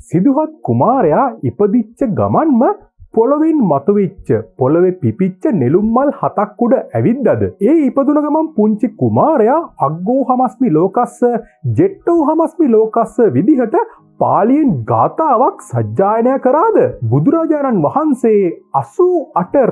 සිදුහත් කුමාරයා ඉපදිච්ච ගමන්ම පොළොවෙන් මතුවෙච්ච පොළොවේ පිපිච්ච නෙළුම් මල් 7ක් උඩ ඇවිද්දද ඒ ඉපදුන ගමන් පුංචි කුමාරයා අග්ගෝ හමස්මි ලෝකස්ස ජෙට්ටෝ හමස්මි ලෝකස්ස විදිහට පාලියෙන් ගාථාවක් සජ්ජායනය කරාද බුදුරජාණන් වහන්සේ 88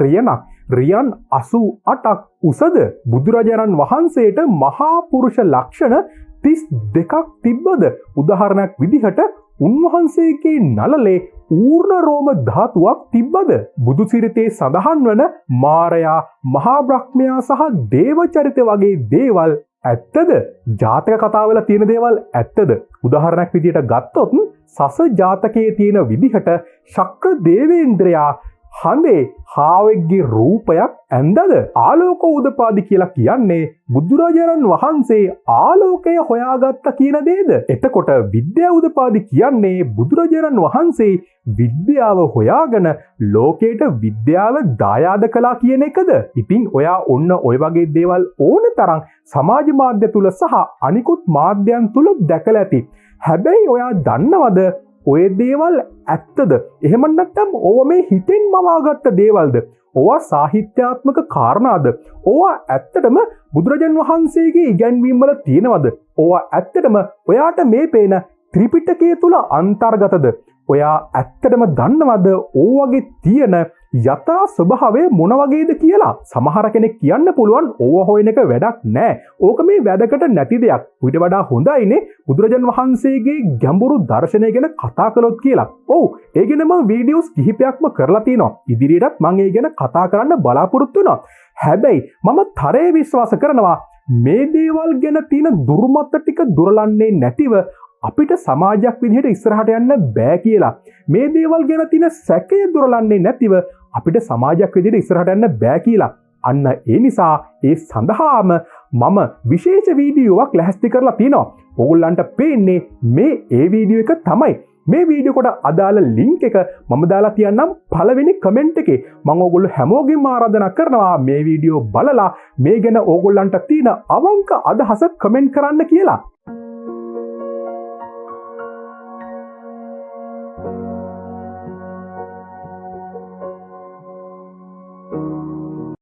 රියන් 88ක් උසද බුදුරජාණන් වහන්සේට මහා පුරුෂ ලක්ෂණ 32ක් තිබ්බද උදාහරණයක් විදිහට උන්වහන්සේගේ නළලේ ඌර්ණ රෝම ධාතුවක් තිබ්බද බුදු සිරිතේ සඳහන් වන මාරයා මහා බ්‍රහ්මයා සහ දේව චරිත වගේ දේවල් ඇත්තද ජාතක කතාවල තියෙන දේවල් ඇත්තද උදාහරණයක් විදිහට ගත්තොත් සස ජාතකයේ තියෙන විදිහට ශක්‍ර දේවේන්ද්‍රයා හඳේ හාවෙක්ගේ රූපයක් ඇන්දද ආලෝක උදපාදි කියලා කියන්නේ බුදුරජාණන් වහන්සේ ආලෝකය හොයාගත්ත කියන දේද එතකොට විද්‍යා උදපාදි කියන්නේ බුදුරජාණන් වහන්සේ විද්‍යාව හොයාගෙන ලෝකයට විද්‍යාව දායාද කළා කියන එකද ඉතින් ඔයා ඔන්න ඔය වගේ දේවල් ඕන තරම් සමාජ මාධ්‍ය තුල සහ අනිකුත් මාධ්‍යයන් තුල දැකලා ඇති හැබැයි ඔයා දන්නවද ඔය දේවල් ඇත්තද එහෙම නැත්නම් ඕව මේ හිතෙන් මවාගත්ත දේවල්ද ඕවා සාහිත්‍යාත්මක කාරණාද ඕවා ඇත්තටම බුදුරජාණන් වහන්සේගේ ඉගැන්වීම් වල තියෙනවද ඕවා ඇත්තටම ඔයාට මේ පේන ත්‍රිපිටකය තුල අන්තර්ගතද ඔයා ඇත්තටම දන්නවද ඕවගේ තියෙන යථා ස්වභාවය මොන වගේද කියලා සමහර කෙනෙක් කියන්න පුළුවන් ඕව හොයන එක වැඩක් නෑ ඕක මේ වැඩකට නැති දෙයක් ඊට වඩා හොඳයිනේ බුදුරජාණන් වහන්සේගේ ගැඹුරු දර්ශනය ගැන කතා කළොත් කියලා ඔව් ඒ ගැන මම වීඩියෝස් කිහිපයක්ම කරලා තිනවා ඉදිරියටත් මම ඒ ගැන කතා කරන්න බලාපොරොත්තු වෙනවා හැබැයි මම තරයේ විශ්වාස කරනවා මේ දේවල් ගැන තියෙන දුර්මත ටික දුරලන්නේ නැතිව අපිට සමාජයක් විදිහට ඉස්සරහට යන්න බෑ කියලා මේ දේවල් ගැන තියෙන සැකය දුරලන්නේ නැතිව අපිට සමාජයක් විදිහට ඉස්සරහට යන්න බෑ කියලා අන්න ඒ නිසා ඒ සඳහාම මම විශේෂ වීඩියෝවක් ලැහැස්ති කරලා තිනවා ඕගොල්ලන්ට පේන්නේ මේ ඒ වීඩියෝ එක තමයි මේ වීඩියෝ කොට අදාළ ලින්ක් එක මම දාලා තියන්නම් පළවෙනි කමෙන්ට් එකේ මම ඕගොල්ලෝ හැමෝගෙම ආරාධනා කරනවා මේ වීඩියෝ බලලා මේ ගැන ඕගොල්ලන්ට තියෙන අවංක අදහස කමෙන්ට් කරන්න කියලා